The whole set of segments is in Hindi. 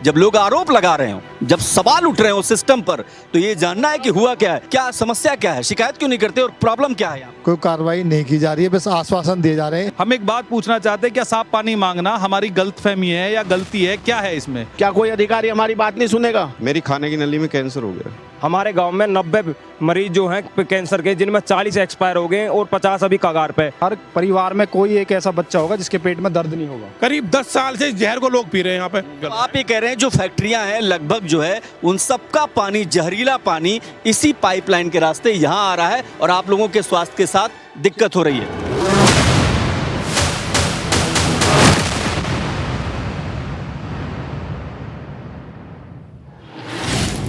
जब लोग आरोप लगा रहे हो, जब सवाल उठ रहे हो सिस्टम पर, तो ये जानना है कि हुआ क्या है, क्या समस्या क्या है, शिकायत क्यों नहीं करते और प्रॉब्लम क्या है यहाँ? कोई कार्रवाई नहीं की जा रही है, बस आश्वासन दिए जा रहे हैं। हम एक बात पूछना चाहते हैं, क्या साफ पानी मांगना हमारी गलतफहमी है या गलती है, क्या है इसमें? क्या कोई अधिकारी हमारी बात नहीं सुनेगा? मेरी खाने की नली में कैंसर हो गया। हमारे गांव में 90 मरीज जो हैं कैंसर के, जिनमें 40 एक्सपायर हो गए और 50 अभी कगार पे। हर परिवार में कोई एक ऐसा बच्चा होगा जिसके पेट में दर्द नहीं होगा। करीब 10 साल से इस जहर को लोग पी रहे हैं यहाँ पे। तो आप ये कह रहे हैं जो फैक्ट्रियां हैं लगभग जो है उन सबका पानी, जहरीला पानी इसी पाइपलाइन के रास्ते यहाँ आ रहा है और आप लोगों के स्वास्थ्य के साथ दिक्कत हो रही है।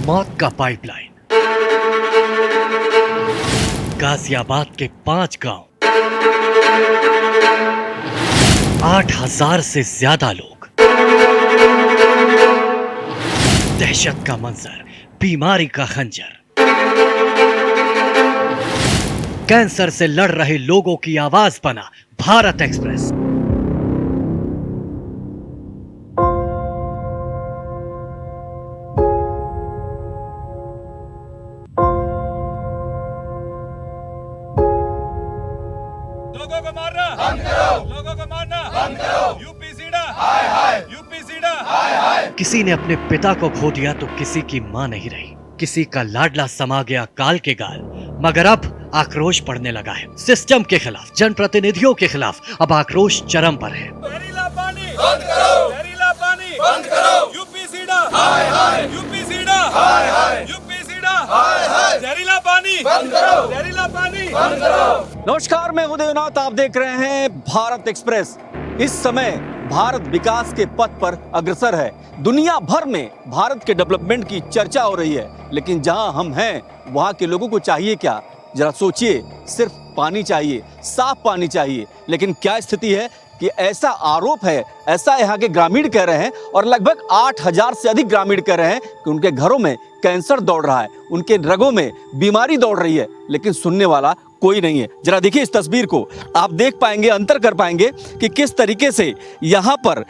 मौत का पाइपलाइन, गाजियाबाद के 5 गांव, 8,000 से ज्यादा लोग, दहशत का मंजर, बीमारी का खंजर, कैंसर से लड़ रहे लोगों की आवाज बना भारत एक्सप्रेस। लोगों को मारना बंद करो, लोगों को मारना बंद करो। यूपी सीडा हाय हाय, यूपी सीडा हाय हाय। किसी ने अपने पिता को खो दिया तो किसी की मां नहीं रही, किसी का लाडला समा गया काल के गाल, मगर अब आक्रोश बढ़ने लगा है सिस्टम के खिलाफ, जनप्रतिनिधियों के खिलाफ। अब आक्रोश चरम पर है। जहरीला पानी बंद करो, जहरीला पानी बंद करो। यूपी सीडा हाय हाय, यूपी सीडा हाय हाय, यूपी सीडा हाय हाय। जहरीला पानी बंद करो, जहरीला पानी बंद करो। नमस्कार, मैं उदयनाथ, आप देख रहे हैं भारत एक्सप्रेस। इस समय भारत विकास के पथ पर अग्रसर है। दुनिया भर में भारत के डेवलपमेंट की चर्चा हो रही है, लेकिन जहां हम हैं वहां के लोगों को चाहिए क्या? जरा सोचिए, सिर्फ पानी चाहिए, साफ पानी चाहिए। लेकिन क्या स्थिति है कि ऐसा आरोप है, ऐसा यहाँ के ग्रामीण कह रहे हैं और लगभग 8,000 से अधिक ग्रामीण कह रहे हैं कि उनके घरों में कैंसर दौड़ रहा है, उनके रगों में बीमारी दौड़ रही है, लेकिन सुनने वाला कोई नहीं है। जरा देखिए इस तस्वीर को, आप देख पाएंगे, अंतर कर पाएंगे कि किस तरीके से यहाँ पर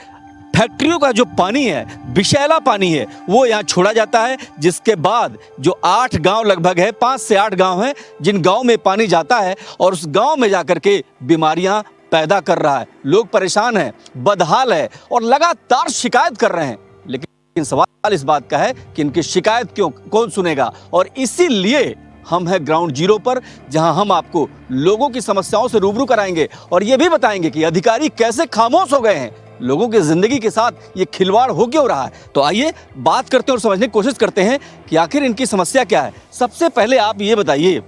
फैक्ट्रियों का जो पानी है, विषैला पानी है, वो यहाँ छोड़ा जाता है। जिसके बाद जो 8 गांव लगभग है, 5 से 8 गांव हैं, जिन गांव में पानी जाता है और उस गांव में जाकर के बीमारियां पैदा कर रहा है। लोग परेशान हैं, बदहाल है और लगातार शिकायत कर रहे हैं। लेकिन सवाल इस बात का है कि इनकी शिकायत क्यों, कौन सुनेगा? और इसीलिए हम हैं ग्राउंड जीरो पर, जहां हम आपको लोगों की समस्याओं से रूबरू कराएंगे और ये भी बताएंगे कि अधिकारी कैसे खामोश हो गए हैं, लोगों की जिंदगी के साथ ये खिलवाड़ हो क्यों रहा है। तो आइए बात करते हैं और समझने की कोशिश करते हैं कि आखिर इनकी समस्या क्या है। सबसे पहले आप ये बताइए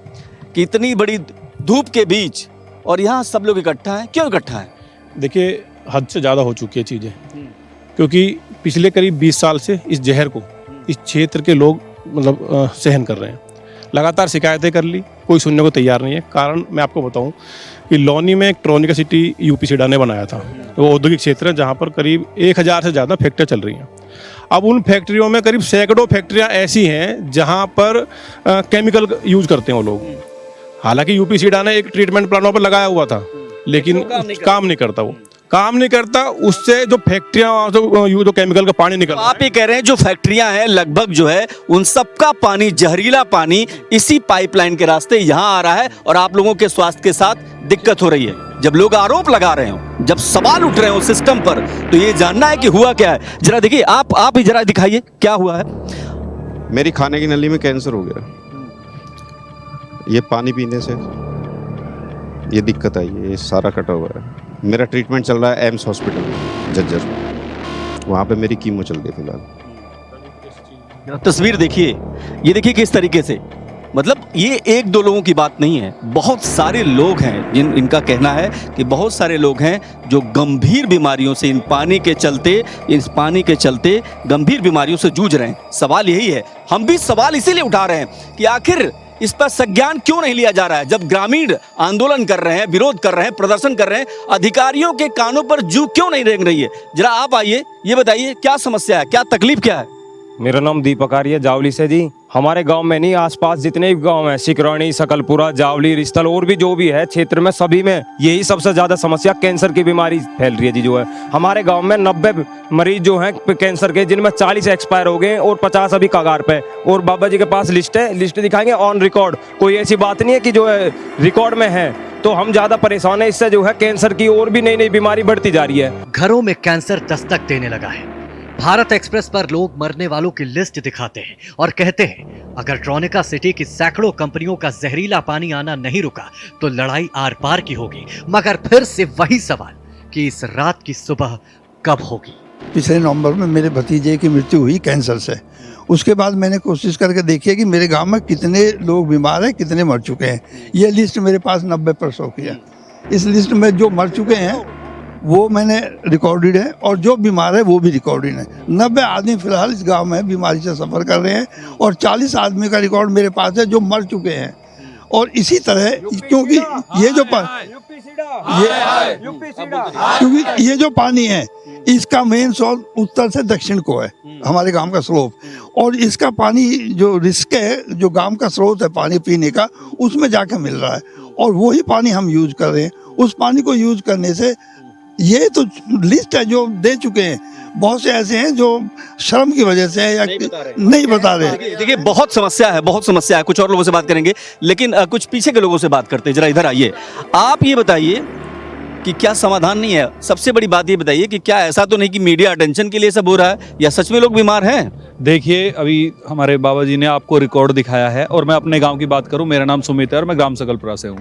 कि इतनी बड़ी धूप के बीच और यहाँ सब लोग इकट्ठा हैं, क्यों इकट्ठा हैं? देखिए, हद से ज़्यादा हो चुकी है चीज़ें, क्योंकि पिछले करीब 20 साल से इस जहर को इस क्षेत्र के लोग मतलब सहन कर रहे हैं। लगातार शिकायतें कर ली, कोई सुनने को तैयार नहीं है। कारण मैं आपको बताऊं कि लौनी में एक ट्रॉनिका सिटी यूपी सीडा ने बनाया था। वो औद्योगिक क्षेत्र है जहां पर करीब 1,000 से ज़्यादा फैक्ट्रियाँ चल रही हैं। अब उन फैक्ट्रियों में करीब सैकड़ों फैक्ट्रियाँ ऐसी हैं जहां पर केमिकल यूज करते हैं वो लोग। हालांकि यूपी सीडा ने एक ट्रीटमेंट प्लान पर लगाया हुआ था, लेकिन काम नहीं करता, वो काम नहीं करता। उससे जो फैक्ट्रियाँ जो केमिकल का पानी निकल, आप ये कह रहे हैं जो फैक्ट्रियां हैं लगभग जो है उन सबका पानी, जहरीला पानी इसी पाइपलाइन के रास्ते यहाँ आ रहा है और आप लोगों के स्वास्थ्य के साथ दिक्कत हो रही है। जब लोग आरोप लगा रहे हो, जब सवाल उठ रहे हो सिस्टम पर, तो ये जानना है कि हुआ क्या है। जरा देखिए, आप ही जरा दिखाइए क्या हुआ है। मेरी खाने की नली में कैंसर हो गया। ये पानी पीने से ये दिक्कत आई है, ये सारा कटा हुआ है। मेरा ट्रीटमेंट चल रहा है एम्स हॉस्पिटल में, जज्जर। वहाँ पे मेरी कीमो चल रही है फिलहाल। तस्वीर देखिए, ये देखिए किस तरीके से, मतलब ये 1-2 लोगों की बात नहीं है, बहुत सारे लोग हैं इनका कहना है कि बहुत सारे लोग हैं जो गंभीर बीमारियों से इस पानी के चलते गंभीर बीमारियों से जूझ रहे हैं। सवाल यही है, हम भी सवाल इसीलिए उठा रहे हैं कि आखिर इस पर संज्ञान क्यों नहीं लिया जा रहा है। जब ग्रामीण आंदोलन कर रहे हैं, विरोध कर रहे हैं, प्रदर्शन कर रहे हैं, अधिकारियों के कानों पर जू क्यों नहीं रेंग रही है? जरा आप आइए, ये बताइए क्या समस्या है, क्या तकलीफ क्या है? मेरा नाम दीपक आर्य जावली से जी। हमारे गांव में नहीं, आसपास जितने भी गांव हैं, सिकरानी, सकलपुरा, जावली, रिश्तल और भी जो भी है क्षेत्र में, सभी में यही सबसे ज़्यादा समस्या कैंसर की बीमारी फैल रही है जी। जो है हमारे गांव में 90 मरीज जो हैं कैंसर के, जिनमें 40 एक्सपायर हो गए और 50 अभी कगार पे। और बाबा जी के पास लिस्ट है, लिस्ट दिखाएंगे ऑन रिकॉर्ड, कोई ऐसी बात नहीं है कि जो है रिकॉर्ड में है। तो हम ज़्यादा परेशान है इससे, जो है कैंसर की और भी नई नई बीमारी बढ़ती जा रही है। घरों में कैंसर दस्तक देने लगा है। भारत एक्सप्रेस पर लोग मरने वालों की लिस्ट दिखाते हैं और कहते हैं अगर ट्रॉनिका सिटी की सैकड़ों कंपनियों का जहरीला पानी आना नहीं रुका तो लड़ाई आर पार की होगी। मगर फिर से वही सवाल कि इस रात की सुबह कब होगी। पिछले नवंबर में मेरे भतीजे की मृत्यु हुई कैंसर से। उसके बाद मैंने कोशिश करके देखी है कि मेरे गांव में कितने लोग बीमार हैं, कितने मर चुके हैं। ये लिस्ट मेरे पास 90% की है। इस लिस्ट में जो मर चुके हैं वो मैंने रिकॉर्डेड है और जो बीमार है वो भी रिकॉर्डेड है। 90 आदमी फिलहाल इस गांव में बीमारी से सफ़र कर रहे हैं और 40 आदमी का रिकॉर्ड मेरे पास है जो मर चुके हैं। और इसी तरह क्योंकि ये जो पानी है इसका मेन सोर्स उत्तर से दक्षिण को है, हमारे गांव का स्लोप। और इसका पानी जो रिस्क है, जो गांव का स्रोत है पानी पीने का, उसमें जाके मिल रहा है और वही पानी हम यूज कर रहे हैं। उस पानी को यूज करने से ये तो लिस्ट है जो दे चुके हैं। बहुत से ऐसे हैं जो शर्म की वजह से या नहीं बता रहे। देखिए बहुत समस्या है, बहुत समस्या है। कुछ और लोगों से बात करेंगे, लेकिन कुछ पीछे के लोगों से बात करते हैं। जरा इधर आइए, आप ये बताइए कि क्या समाधान नहीं है? सबसे बड़ी बात ये बताइए कि क्या ऐसा तो नहीं कि मीडिया अटेंशन के लिए सब हो रहा है, या सच में लोग बीमार हैं? देखिए, अभी हमारे बाबा जी ने आपको रिकॉर्ड दिखाया है और मैं अपने गांव की बात करूं। मेरा नाम सुमित है और मैं ग्राम सकलपुरा से हूं।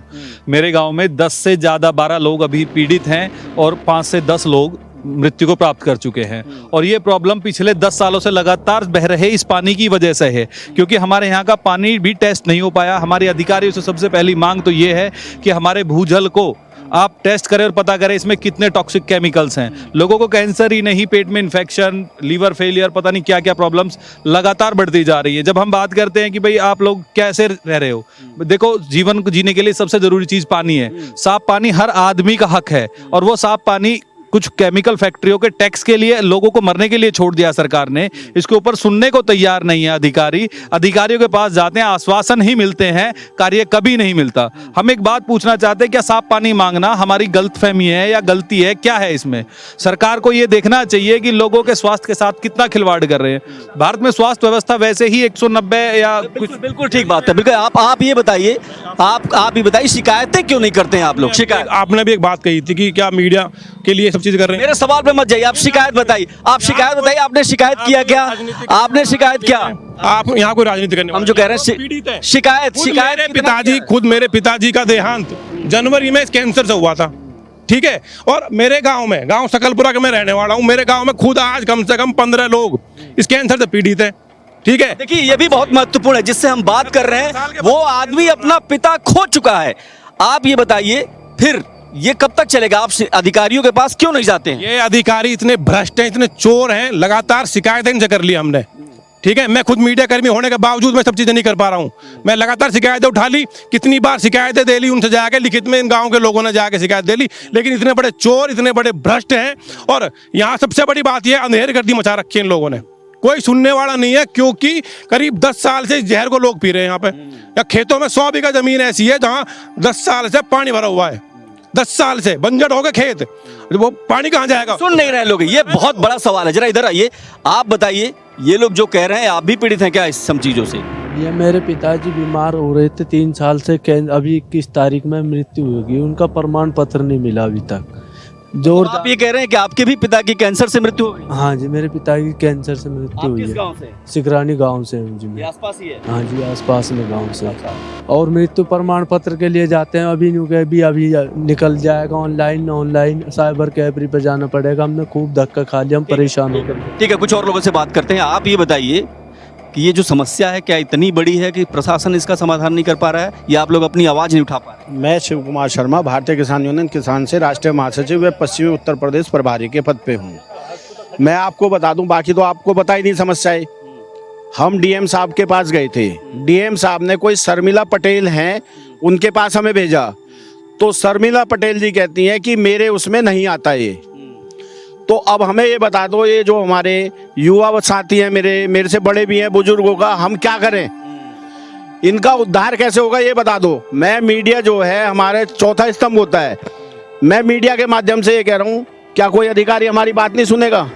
मेरे गांव में 10 से ज़्यादा 12 लोग अभी पीड़ित हैं और 5 से 10 लोग मृत्यु को प्राप्त कर चुके हैं। और ये प्रॉब्लम पिछले 10 सालों से लगातार बह रहे इस पानी की वजह से है, क्योंकि हमारे यहाँ का पानी भी टेस्ट नहीं हो पाया। हमारे अधिकारियों से सबसे पहली मांग तो ये है कि हमारे भूजल को आप टेस्ट करें और पता करें इसमें कितने टॉक्सिक केमिकल्स हैं। लोगों को कैंसर ही नहीं, पेट में इन्फेक्शन, लीवर फेलियर, पता नहीं क्या क्या प्रॉब्लम्स लगातार बढ़ती जा रही है। जब हम बात करते हैं कि भाई आप लोग कैसे रह रहे हो, देखो जीवन को जीने के लिए सबसे ज़रूरी चीज़ पानी है। साफ पानी हर आदमी का हक है और वो साफ पानी कुछ केमिकल फैक्ट्रियों के टैक्स के लिए लोगों को मरने के लिए छोड़ दिया सरकार ने। इसके ऊपर सुनने को तैयार नहीं है अधिकारी। अधिकारियों के पास जाते हैं, आश्वासन ही मिलते हैं, कार्य कभी नहीं मिलता। हम एक बात पूछना चाहते हैं, क्या साफ पानी मांगना हमारी गलतफहमी है या गलती है? क्या है इसमें? सरकार को ये देखना चाहिए कि लोगों के स्वास्थ्य के साथ कितना खिलवाड़ कर रहे हैं। भारत में स्वास्थ्य व्यवस्था वैसे ही 190 या कुछ। बिल्कुल ठीक बात है। बिल्कुल आप ये बताइए, आप ये बताइए, शिकायतें क्यों नहीं करते हैं आप लोग? शिकायत आपने भी एक बात कही थी कि क्या मीडिया के लिए सब चीज कर रहे हैं। मेरे सवाल पे मत जाइए, आप शिकायत बताइए। आप शिकायत बताइए, आपने शिकायत किया क्या? आपने शिकायत किया? आप यहाँ कोई राजनीति करने हम जो कह रहे हैं शिकायत मेरे पिताजी, खुद मेरे पिताजी का देहांत जनवरी में कैंसर से हुआ था, ठीक है। और मेरे गांव में, गांव सकलपुरा के मैं रहने वाला हूँ, मेरे गांव में खुद आज कम से कम 15 लोग इस कैंसर से पीड़ित हैं, ठीक है। देखिए ये भी बहुत महत्वपूर्ण है, जिससे हम बात कर रहे हैं वो आदमी अपना पिता खो चुका है। आप ये बताइए फिर ये कब तक चलेगा? आप अधिकारियों के पास क्यों नहीं जाते हैं? ये अधिकारी इतने भ्रष्ट हैं, इतने चोर हैं, लगातार शिकायतें इनसे कर ली हमने, ठीक है। मैं खुद मीडिया कर्मी होने के बावजूद मैं सब चीजें नहीं कर पा रहा हूँ। मैं लगातार शिकायतें उठा ली, कितनी बार शिकायतें दे ली उनसे जाके, लिखित में इन गाँव के लोगों ने जाके शिकायत दे ली, लेकिन इतने बड़े चोर, इतने बड़े भ्रष्ट हैं। और यहाँ सबसे बड़ी बात यह, अंधेर गर्दी मचा रखी है इन लोगों ने, कोई सुनने वाला नहीं है। क्योंकि करीब 10 साल से जहर को लोग पी रहे हैं यहाँ पे। या खेतों में 100 बीघा जमीन ऐसी है जहाँ 10 साल से पानी भरा हुआ है, 10 साल से बंजर हो गए खेत, वो पानी कहाँ जाएगा? सुन नहीं रहे लोग, ये बहुत बड़ा सवाल है। जरा इधर आइए, आप बताइए, ये लोग जो कह रहे हैं आप भी पीड़ित हैं क्या इस सब चीजों से? ये मेरे पिताजी बीमार हो रहे थे 3 साल से, अभी 21 तारीख में मृत्यु होगी, उनका प्रमाण पत्र नहीं मिला अभी तक। जोर आप ये कह रहे हैं कि आपके भी पिता की कैंसर से मृत्यु हो गई? हाँ जी, मेरे पिता की कैंसर से मृत्यु हुई है। किस गांव से? सिकरानी गांव से हूँ जी मैं। आसपास ही है? हाँ जी, आसपास में गांव से। और मृत्यु प्रमाण पत्र के लिए जाते हैं, अभी अभी निकल जाएगा ऑनलाइन साइबर कैफे पे जाना पड़ेगा। हमने खूब धक्का खा लिया, हम परेशान हो गए। ठीक है, कुछ और लोगों से बात करते हैं। आप ये बताइए कि ये जो समस्या है क्या इतनी बड़ी है कि प्रशासन इसका समाधान नहीं कर पा रहा है, या आप लोग अपनी आवाज़ नहीं उठा पा रहे? मैं शिव कुमार शर्मा, भारतीय किसान यूनियन किसान से राष्ट्रीय महासचिव व पश्चिमी उत्तर प्रदेश प्रभारी के पद पे हूँ। मैं आपको बता दूं, बाकी तो आपको पता ही नहीं समस्या है। हम डीएम साहब के पास गए थे, डीएम साहब ने कोई शर्मिला पटेल हैं उनके पास हमें भेजा, तो शर्मिला पटेल जी कहती हैं कि मेरे उसमें नहीं आता ये। तो अब हमें ये बता दो, ये जो हमारे युवा साथी हैं, मेरे से बड़े भी हैं, बुजुर्गों का, हम क्या करें? इनका उद्धार कैसे होगा ये बता दो। मैं मीडिया जो है हमारे चौथा स्तंभ होता है, मैं मीडिया के माध्यम से ये कह रहा हूँ, क्या कोई अधिकारी हमारी बात नहीं सुनेगा?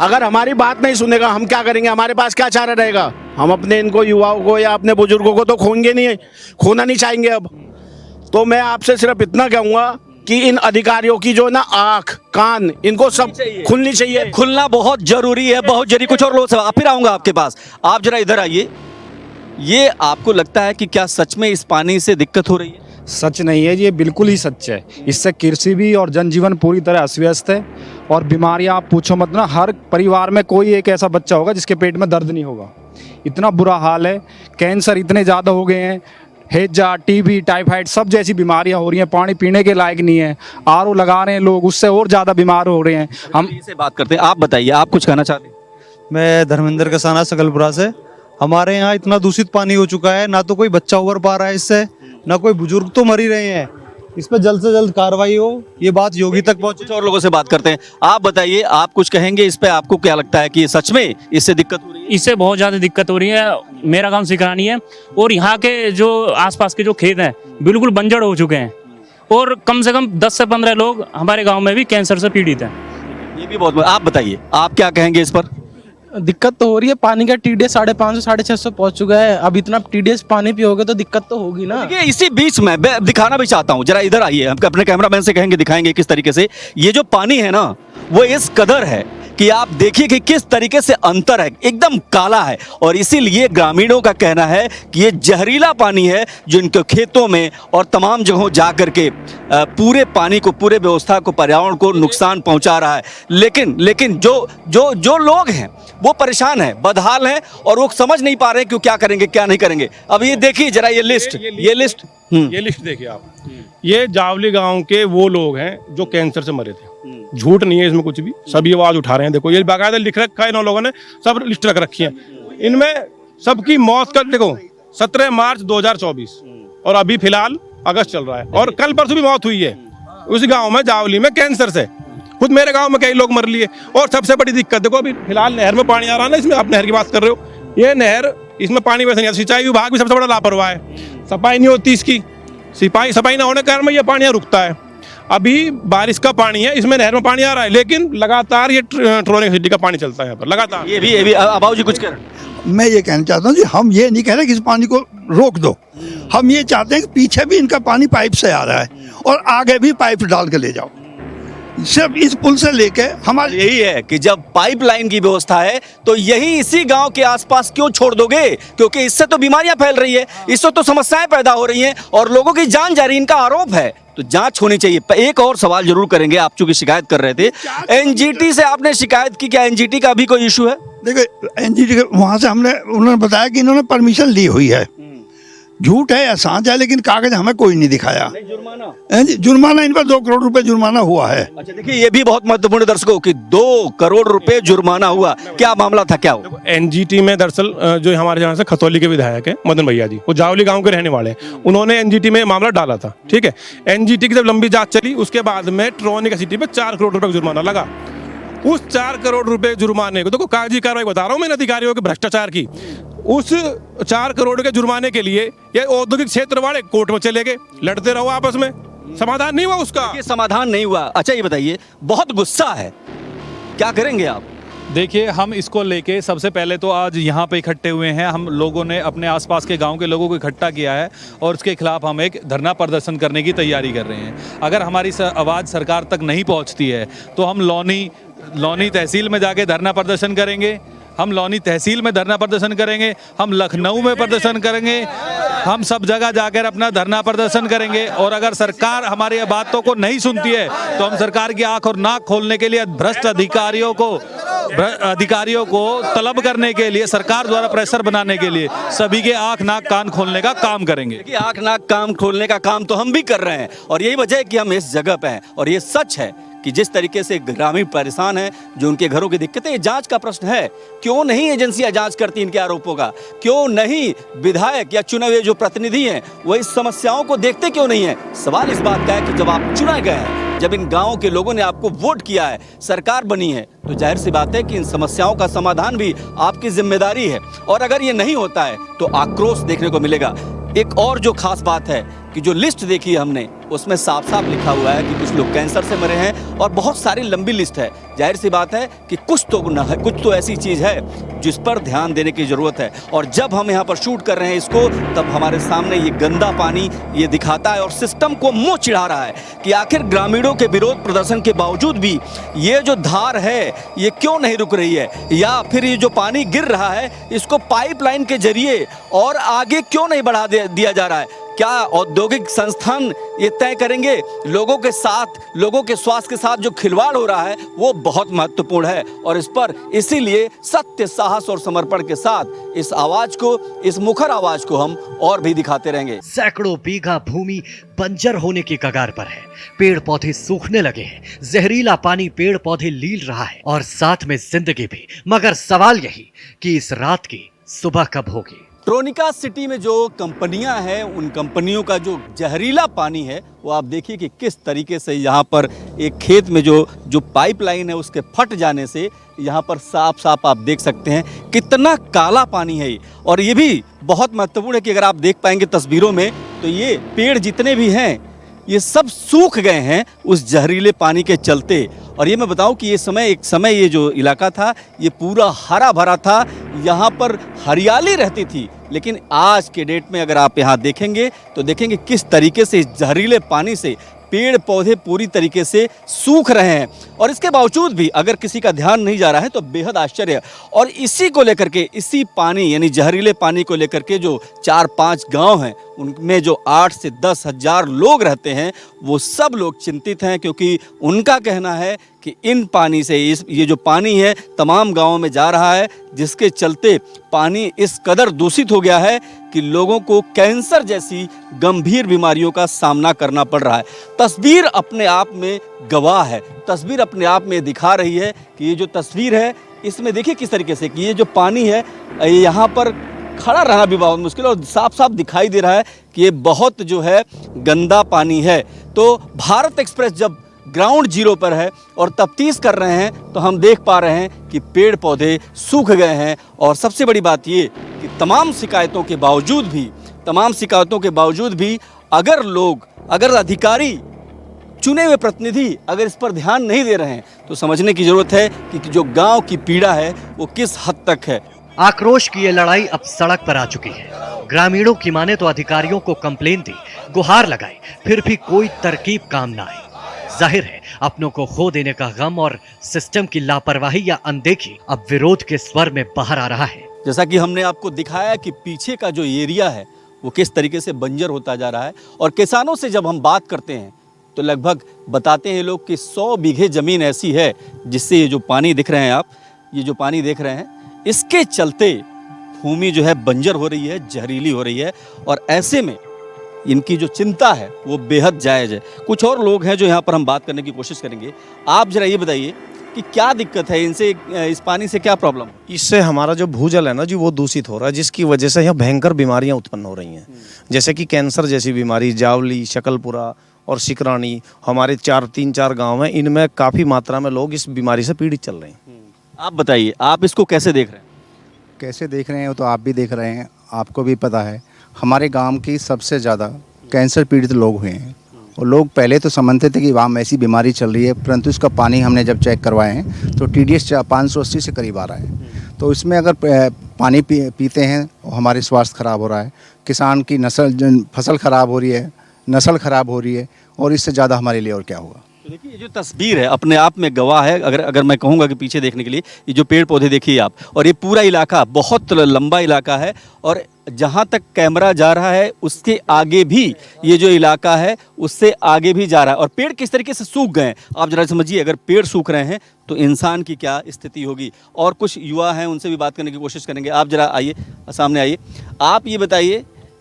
अगर हमारी बात नहीं सुनेगा हम क्या करेंगे? हमारे पास क्या चारा रहेगा? हम अपने इनको युवाओं को या अपने बुजुर्गों को तो खोना नहीं चाहेंगे अब। तो मैं आपसे सिर्फ इतना कहूँगा कि इन अधिकारियों की जो ना आँख कान इनको सब खुलनी चाहिए। खुलना बहुत जरूरी है, बहुत जरूरी। कुछ और लोग से फिर आऊंगा आपके पास, आप जरा इधर आइए। ये आपको लगता है कि क्या सच में इस पानी से दिक्कत हो रही है? सच नहीं है, ये बिल्कुल ही सच है। इससे कृषि भी और जनजीवन पूरी तरह अस्त व्यस्त है और बीमारियां आप पूछो मत ना। हर परिवार में कोई एक ऐसा बच्चा होगा जिसके पेट में दर्द नहीं होगा। इतना बुरा हाल है, कैंसर इतने ज़्यादा हो गए हैं, हैजा, टीबी, टाइफाइड सब जैसी बीमारियां हो रही हैं। पानी पीने के लायक नहीं है, आरओ लगा रहे हैं लोग, उससे और ज़्यादा बीमार हो रहे हैं। हम इसे बात करते हैं, आप बताइए, आप कुछ कहना चाहते हैं? मैं धर्मेंद्र कसाना सकलपुरा से। हमारे यहाँ इतना दूषित पानी हो चुका है, ना तो कोई बच्चा उबर पा रहा है इससे, ना कोई बुजुर्ग तो मर ही रहे हैं। इस पर जल्द से जल्द कार्रवाई हो, ये बात योगी तक पहुंचे। कुछ और लोगों से बात करते हैं, आप बताइए, आप कुछ कहेंगे इस पे? आपको क्या लगता है कि सच में इससे दिक्कत हो रही है? इससे बहुत ज़्यादा दिक्कत हो रही है। मेरा गांव सिकरानी है और यहाँ के जो आसपास के जो खेत हैं बिल्कुल बंजर हो चुके हैं और कम से कम 10 से 15 लोग हमारे गांव में भी कैंसर से पीड़ित हैं। ये भी बहुत। आप बताइए, आप क्या कहेंगे इस पर? दिक्कत तो हो रही है, पानी का TDS 550 650 पहुंच चुका है। अब इतना TDS पानी पियोगे तो दिक्कत तो होगी ना। देखिए, इसी बीच में मैं दिखाना भी चाहता हूँ, जरा इधर आइए। हम अपने कैमरामैन से कहेंगे, दिखाएंगे किस तरीके से ये जो पानी है ना, वो इस कदर है कि आप देखिए कि किस तरीके से अंतर है, एकदम काला है। और इसीलिए ग्रामीणों का कहना है कि ये जहरीला पानी है जो इनके खेतों में और तमाम जगहों जा करके पूरे पानी को, पूरे व्यवस्था को, पर्यावरण को नुकसान पहुंचा रहा है। लेकिन जो लोग हैं वो परेशान हैं, बदहाल हैं और वो समझ नहीं पा रहे कि क्या करेंगे क्या नहीं करेंगे। अब ये देखिए जरा ये लिस्ट ये लिस्ट देखिए आप। ये जावली गांव के वो लोग हैं जो कैंसर से मरे थे। झूठ नहीं है इसमें कुछ भी, सभी आवाज उठा रहे हैं। देखो ये बाकायदा लिख रखा है इन लोगों ने, सब लिस्ट रख रखी है। इनमें सबकी मौत का देखो 17 मार्च 2024 और अभी फिलहाल अगस्त चल रहा है और कल परसों भी मौत हुई है उस गांव में, जावली में, कैंसर से। खुद मेरे गांव में कई लोग मर लिए। और सबसे बड़ी दिक्कत देखो, अभी फिलहाल नहर में पानी आ रहा है ना, इसमें आप नहर की बात कर रहे हो, ये नहर, इसमें पानी वैसे नहीं आता। सिंचाई विभाग भी सबसे बड़ा लापरवाह है, सफाई नहीं होती इसकी। सफाई ना होने के कारण में ये पानी रुकता है। अभी बारिश का पानी है, इसमें नहर में पानी आ रहा है, लेकिन लगातार ये ट्रोलिंग सिटी का पानी चलता है यहाँ पर लगातार। ये भी अबाऊ जी कुछ कह रहे हैं? मैं ये कहना चाहता हूँ जी, हम ये नहीं कह रहे कि इस पानी को रोक दो। हम ये चाहते हैं कि पीछे भी इनका पानी पाइप से आ रहा है और आगे भी पाइप डाल के ले जाओ। सिर्फ इस पुल से लेके हमारे यही है कि जब पाइपलाइन की व्यवस्था है तो यही इसी गांव के आसपास क्यों छोड़ दोगे? क्योंकि इससे तो बीमारियां फैल रही है, इससे तो समस्याएं पैदा हो रही हैं और लोगों की जान जा रही है। इनका आरोप है, तो जांच होनी चाहिए। एक और सवाल जरूर करेंगे, आप चूंकि शिकायत कर रहे थे, NGT से आपने शिकायत की, क्या NGT का भी कोई इशू है? देखो NGT के वहाँ से उन्होंने बताया कि इन्होंने परमिशन ली हुई है। झूठ है या सांच है, लेकिन कागज हमें कोई नहीं दिखाया। जुर्माना इन पर 2 करोड़ रुपए जुर्माना हुआ है। अच्छा, देखिए ये भी बहुत महत्वपूर्ण दर्शकों कि 2 करोड़ रुपए जुर्माना हुआ। क्या मामला था, क्या हुआ? NGT में दरअसल जो हमारे यहाँ से खतौली के विधायक है मदन भैया जी, वो जावली गांव के रहने वाले हैं। उन्होंने NGT में मामला डाला था, ठीक है। NGT की जब लंबी जांच चली, उसके बाद में ट्रोनिक सिटी पे 4 करोड़ रुपए का जुर्माना लगा। उस 4 करोड़ रुपए जुर्माने को, देखो कागजी कार्रवाई बता रहा हूँ मैं अधिकारियों के भ्रष्टाचार की, उस 4 करोड़ के जुर्माने के लिए ये औद्योगिक क्षेत्र वाले कोर्ट में चले गए, लड़ते रहो आपस में, समाधान नहीं हुआ उसका। ये समाधान नहीं हुआ। अच्छा ये बताइए, बहुत गुस्सा है, क्या करेंगे आप? देखिए, हम इसको लेके सबसे पहले तो आज यहाँ पे इकट्ठे हुए हैं। हम लोगों ने अपने आसपास के गांव के लोगों को इकट्ठा किया है और उसके खिलाफ हम एक धरना प्रदर्शन करने की तैयारी कर रहे हैं। अगर हमारी आवाज़ सरकार तक नहीं पहुँचती है तो हम लौनी तहसील में जाके धरना प्रदर्शन करेंगे, हम लौनी तहसील में धरना प्रदर्शन करेंगे, हम लखनऊ में प्रदर्शन करेंगे, हम सब जगह जाकर अपना धरना प्रदर्शन करेंगे। और अगर सरकार हमारी बातों को नहीं सुनती है तो हम सरकार की आंख और नाक खोलने के लिए भ्रष्ट अधिकारियों को तलब करने के लिए, सरकार द्वारा प्रेशर बनाने के लिए सभी के आंख नाक कान खोलने का काम करेंगे। देखिए, आंख नाक कान खोलने का काम तो हम भी कर रहे हैं और यही वजह है कि हम इस जगह पे हैं। और ये सच है कि जिस तरीके से ग्रामीण परेशान हैं, जो उनके घरों की दिक्कतें, ये जांच का प्रश्न है। क्यों नहीं एजेंसियां जांच करती इनके आरोपों का? क्यों नहीं विधायक या चुने हुए जो प्रतिनिधि हैं वो इस समस्याओं को देखते क्यों नहीं है? सवाल इस बात का है कि जब आप चुने गए हैं, जब इन गाँव के लोगों ने आपको वोट किया है, सरकार बनी है, तो जाहिर सी बात है कि इन समस्याओं का समाधान भी आपकी जिम्मेदारी है। और अगर ये नहीं होता है तो आक्रोश देखने को मिलेगा। एक और जो खास बात है कि जो लिस्ट देखी हमने उसमें साफ साफ लिखा हुआ है कि कुछ लोग कैंसर से मरे हैं और बहुत सारी लंबी लिस्ट है। जाहिर सी बात है कि कुछ तो ऐसी चीज़ है जिस पर ध्यान देने की ज़रूरत है। और जब हम यहाँ पर शूट कर रहे हैं इसको, तब हमारे सामने ये गंदा पानी ये दिखाता है और सिस्टम को मुँह चिढ़ा रहा है कि आखिर ग्रामीणों के विरोध प्रदर्शन के बावजूद भी ये जो धार है ये क्यों नहीं रुक रही है, या फिर ये जो पानी गिर रहा है इसको पाइपलाइन के जरिए और आगे क्यों नहीं बढ़ा दिया जा रहा है। क्या औद्योगिक संस्थान ये तय करेंगे? लोगों के साथ, लोगों के स्वास्थ्य के साथ जो खिलवाड़ हो रहा है वो बहुत महत्वपूर्ण है। और इस पर इसीलिए सत्य, साहस और समर्पण के साथ इस आवाज को, इस मुखर आवाज को हम और भी दिखाते रहेंगे। सैकड़ों बीघा भूमि बंजर होने की कगार पर है, पेड़ पौधे सूखने लगे हैं, जहरीला पानी पेड़ पौधे लील रहा है और साथ में जिंदगी भी। मगर सवाल यही कि इस रात की सुबह कब होगी। ट्रोनिका सिटी में जो कंपनियां हैं, उन कंपनियों का जो जहरीला पानी है वो आप देखिए कि किस तरीके से यहाँ पर एक खेत में जो पाइपलाइन है उसके फट जाने से यहाँ पर साफ साफ आप देख सकते हैं कितना काला पानी है ये। और ये भी बहुत महत्वपूर्ण है कि अगर आप देख पाएंगे तस्वीरों में तो ये पेड़ जितने भी हैं ये सब सूख गए हैं उस जहरीले पानी के चलते। और ये मैं बताऊं कि एक समय ये जो इलाका था ये पूरा हरा भरा था, यहाँ पर हरियाली रहती थी। लेकिन आज के डेट में अगर आप यहाँ देखेंगे तो देखेंगे किस तरीके से इस जहरीले पानी से पेड़ पौधे पूरी तरीके से सूख रहे हैं। और इसके बावजूद भी अगर किसी का ध्यान नहीं जा रहा है तो बेहद आश्चर्य। और इसी को लेकर के, इसी पानी यानी जहरीले पानी को लेकर के जो 4-5 गांव हैं उनमें जो 8 से 10 हजार लोग रहते हैं वो सब लोग चिंतित हैं, क्योंकि उनका कहना है कि इन पानी से ये जो पानी है तमाम गांवों में जा रहा है, जिसके चलते पानी इस कदर दूषित हो गया है कि लोगों को कैंसर जैसी गंभीर बीमारियों का सामना करना पड़ रहा है। तस्वीर अपने आप में गवाह है, तस्वीर अपने आप में दिखा रही है कि ये जो तस्वीर है इसमें देखिए किस तरीके से कि ये जो पानी है यहाँ पर खड़ा रहना भी बहुत मुश्किल और साफ साफ दिखाई दे रहा है कि ये बहुत जो है गंदा पानी है। तो भारत एक्सप्रेस जब ग्राउंड जीरो पर है और तफ्तीश कर रहे हैं तो हम देख पा रहे हैं कि पेड़ पौधे सूख गए हैं। और सबसे बड़ी बात ये कि तमाम शिकायतों के बावजूद भी अगर अधिकारी, चुने हुए प्रतिनिधि अगर इस पर ध्यान नहीं दे रहे हैं तो समझने की जरूरत है कि जो गांव की पीड़ा है वो किस हद तक है। आक्रोश की ये लड़ाई अब सड़क पर आ चुकी है। ग्रामीणों की माने तो अधिकारियों को कंप्लेन दी, गुहार लगाई, फिर भी कोई तरकीब काम ना आई। जाहिर है अपनों को खो देने का गम और सिस्टम की लापरवाही या अनदेखी अब विरोध के स्वर में बाहर आ रहा है। जैसा कि हमने आपको दिखाया कि पीछे का जो एरिया है वो किस तरीके से बंजर होता जा रहा है। और किसानों से जब हम बात करते हैं तो लगभग बताते हैं लोग कि 100 बीघे ज़मीन ऐसी है जिससे ये जो पानी दिख रहे हैं आप, ये जो पानी देख रहे हैं, इसके चलते भूमि जो है बंजर हो रही है, जहरीली हो रही है। और ऐसे में इनकी जो चिंता है वो बेहद जायज़ है। कुछ और लोग हैं जो यहाँ पर हम बात करने की कोशिश करेंगे। आप जरा ये बताइए कि क्या दिक्कत है इनसे, इस पानी से क्या प्रॉब्लम? इससे हमारा जो भूजल है ना जी वो दूषित हो रहा है, जिसकी वजह से यहाँ भयंकर बीमारियाँ उत्पन्न हो रही हैं, जैसे कि कैंसर जैसी बीमारी, जावली, शकलपुरा और सिकरानी। हमारे 3-4 गांव हैं, इनमें काफ़ी मात्रा में लोग इस बीमारी से पीड़ित चल रहे हैं। आप बताइए, आप इसको कैसे देख रहे हैं? कैसे देख रहे हैं तो आप भी देख रहे हैं, आपको भी पता है हमारे गांव की सबसे ज़्यादा कैंसर पीड़ित लोग हुए हैं। और लोग पहले तो समझते थे कि वहाँ में ऐसी बीमारी चल रही है, परंतु इसका पानी हमने जब चेक करवाए हैं तो TDS 580 से करीब आ रहा है। तो इसमें अगर पानी पीते हैं और हमारे स्वास्थ्य ख़राब हो रहा है, किसान की फसल ख़राब हो रही है, नस्ल ख़राब हो रही है, और इससे ज़्यादा हमारे लिए और क्या होगा। तो देखिए ये जो तस्वीर है अपने आप में गवाह है। अगर मैं कहूँगा कि पीछे देखने के लिए ये जो पेड़ पौधे देखिए आप, और ये पूरा इलाका बहुत लंबा इलाका है और जहाँ तक कैमरा जा रहा है उसके आगे भी ये जो इलाका है उससे आगे भी जा रहा है। और पेड़ किस तरीके से सूख गए हैं आप जरा समझिए। अगर पेड़ सूख रहे हैं तो इंसान की क्या स्थिति होगी। और कुछ युवा हैं, उनसे भी बात करने की कोशिश करेंगे। आप जरा आइए, सामने आइए। आप ये बताइए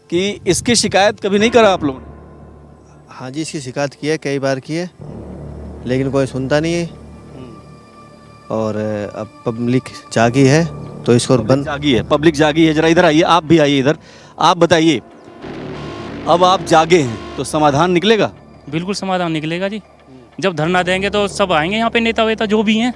कि इसकी शिकायत कभी नहीं करा आप लोगों ने? हाँ जी, इसकी शिकायत की है, कई बार की है, लेकिन कोई सुनता नहीं है। और अब पब्लिक जागी है तो इसको बंद पब्लिक जागी है। जरा इधर आइए, आप भी आइए इधर। आप बताइए, अब आप जागे हैं तो समाधान निकलेगा? बिल्कुल समाधान निकलेगा जी। जब धरना देंगे तो सब आएंगे यहाँ पे, नेता वेता जो भी हैं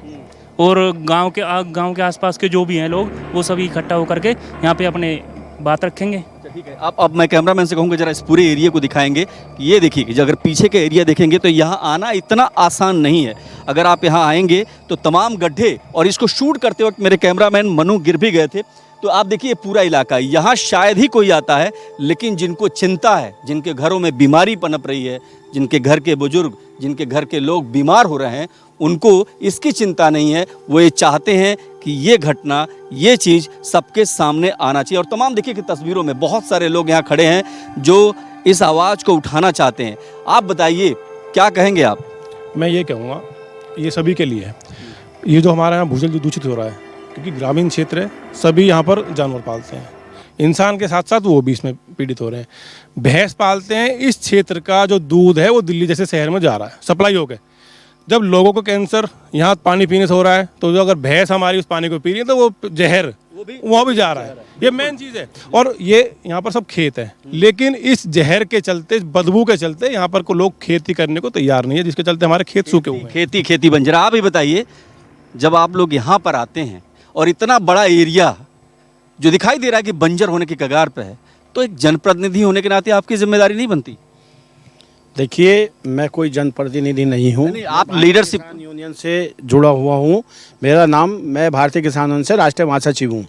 और गांव के आसपास के जो भी हैं लोग, वो सभी इकट्ठा होकर के यहाँ पे अपने बात रखेंगे। ठीक है, अब मैं कैमरामैन से कहूँगा जरा इस पूरे एरिया को दिखाएंगे कि ये देखिए कि अगर पीछे के एरिया देखेंगे तो यहाँ आना इतना आसान नहीं है। अगर आप यहाँ आएंगे तो तमाम गड्ढे, और इसको शूट करते वक्त मेरे कैमरामैन मनु गिर भी गए थे। तो आप देखिए पूरा इलाका, यहाँ शायद ही कोई आता है, लेकिन जिनको चिंता है, जिनके घरों में बीमारी पनप रही है, जिनके घर के बुजुर्ग, जिनके घर के लोग बीमार हो रहे हैं, उनको इसकी चिंता नहीं है। वो ये चाहते हैं कि ये घटना, ये चीज़ सबके सामने आना चाहिए। और तमाम देखिए कि तस्वीरों में बहुत सारे लोग यहाँ खड़े हैं जो इस आवाज़ को उठाना चाहते हैं। आप बताइए क्या कहेंगे आप? मैं ये कहूँगा, ये सभी के लिए है। ये जो हमारे यहाँ भूजल जो दूषित हो रहा है, क्योंकि ग्रामीण क्षेत्र है, सभी यहाँ पर जानवर पालते हैं, इंसान के साथ साथ वो भी इसमें पीड़ित हो रहे हैं। भैंस पालते हैं, इस क्षेत्र का जो दूध है वो दिल्ली जैसे शहर में जा रहा है सप्लाई होकर। जब लोगों को कैंसर यहाँ पानी पीने से हो रहा है, तो जो अगर भैंस हमारी उस पानी को पी रही है तो वो जहर वहाँ भी जा रहा है। ये मेन चीज़ है। और ये यहाँ पर सब खेत है, लेकिन इस जहर के चलते, बदबू के चलते यहाँ पर को लोग खेती करने को तैयार नहीं है, जिसके चलते हमारे खेत सूखे हुए हैं। खेती बन जा रहा है। आप ही बताइए, जब आप लोग यहाँ पर आते हैं और इतना बड़ा एरिया जो दिखाई दे रहा है कि बंजर होने की कगार पे है, तो एक जनप्रतिनिधि होने के नाते आपकी जिम्मेदारी नहीं बनती? देखिए, मैं कोई जनप्रतिनिधि नहीं हूँ, आप लीडरशिप यूनियन से जुड़ा हुआ हूँ। मैं भारतीय किसान यूनियन से राष्ट्रीय महासचिव हूँ,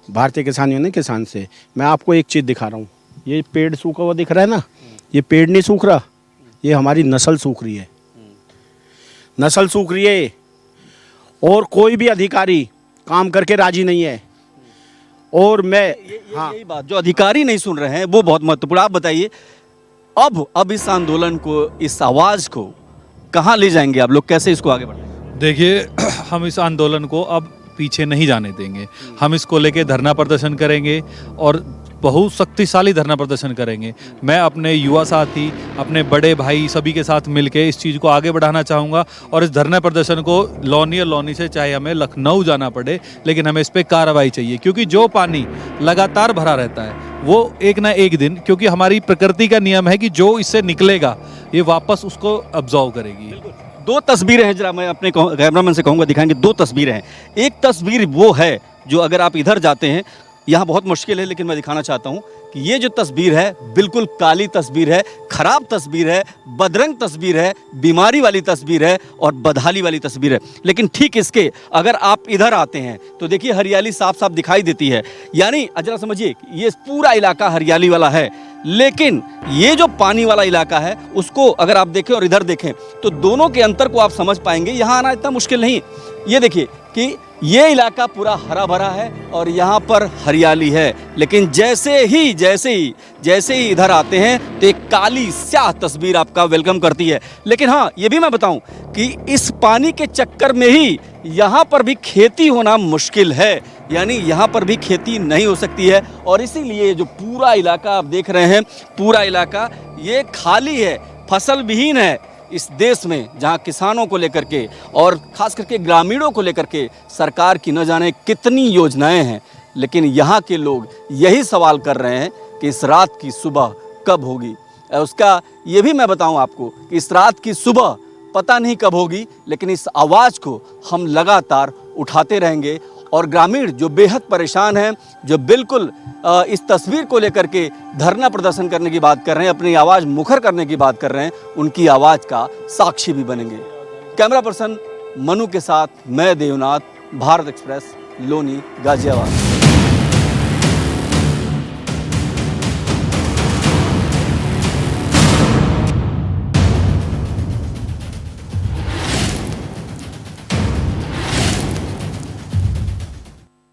भारतीय किसान यूनियन किसान से। मैं आपको एक चीज़ दिखा रहा हूँ, ये पेड़ सूखा हुआ दिख रहा है ना, ये पेड़ नहीं सूख रहा, ये हमारी नस्ल सूख रही है, नस्ल सूख रही है। और कोई भी अधिकारी काम करके राजी नहीं है। और मैं यही बात, जो अधिकारी नहीं सुन रहे हैं वो बहुत महत्वपूर्ण। आप बताइए, अब इस आंदोलन को, इस आवाज़ को कहाँ ले जाएंगे आप लोग, कैसे इसको आगे बढ़ाएंगे? देखिए, हम इस आंदोलन को अब पीछे नहीं जाने देंगे। हम इसको लेके धरना प्रदर्शन करेंगे और बहुत शक्तिशाली धरना प्रदर्शन करेंगे। मैं अपने युवा साथी, अपने बड़े भाई सभी के साथ मिलके इस चीज़ को आगे बढ़ाना चाहूँगा। और इस धरना प्रदर्शन को लौनी से चाहे हमें लखनऊ जाना पड़े, लेकिन हमें इस पर कार्रवाई चाहिए। क्योंकि जो पानी लगातार भरा रहता है वो एक ना एक दिन, क्योंकि हमारी प्रकृति का नियम है कि जो इससे निकलेगा ये वापस उसको अब्जॉर्व करेगी। दो तस्वीरें हैं, जरा मैं अपने कैमरामैन से कहूँगा दिखाएंगे। दो तस्वीरें हैं। एक तस्वीर वो है जो अगर आप इधर जाते हैं, यहाँ बहुत मुश्किल है, लेकिन मैं दिखाना चाहता हूँ कि ये जो तस्वीर है बिल्कुल काली तस्वीर है, खराब तस्वीर है, बदरंग तस्वीर है, बीमारी वाली तस्वीर है और बदहाली वाली तस्वीर है। लेकिन ठीक इसके अगर आप इधर आते हैं तो देखिए हरियाली साफ साफ दिखाई देती है। यानी जरा समझिए, ये पूरा इलाका हरियाली वाला है, लेकिन ये जो पानी वाला इलाका है उसको अगर आप देखें और इधर देखें तो दोनों के अंतर को आप समझ पाएंगे। यहाँ आना इतना मुश्किल नहीं। ये देखिए कि ये इलाका पूरा हरा भरा है और यहाँ पर हरियाली है, लेकिन जैसे ही इधर आते हैं तो एक काली स्याह तस्वीर आपका वेलकम करती है। लेकिन हाँ, ये भी मैं बताऊं कि इस पानी के चक्कर में ही यहाँ पर भी खेती होना मुश्किल है, यानी यहाँ पर भी खेती नहीं हो सकती है। और इसीलिए जो पूरा इलाका आप देख रहे हैं, पूरा इलाका ये खाली है, फसल विहीन है। इस देश में जहां किसानों को लेकर के और खास करके ग्रामीणों को लेकर के सरकार की न जाने कितनी योजनाएं हैं, लेकिन यहाँ के लोग यही सवाल कर रहे हैं कि इस रात की सुबह कब होगी। उसका ये भी मैं बताऊं आपको कि इस रात की सुबह पता नहीं कब होगी, लेकिन इस आवाज़ को हम लगातार उठाते रहेंगे। और ग्रामीण जो बेहद परेशान हैं, जो बिल्कुल इस तस्वीर को लेकर के धरना प्रदर्शन करने की बात कर रहे हैं, अपनी आवाज़ मुखर करने की बात कर रहे हैं, उनकी आवाज़ का साक्षी भी बनेंगे। कैमरा पर्सन मनु के साथ मैं देवनाथ, भारत एक्सप्रेस, लोनी, गाजियाबाद।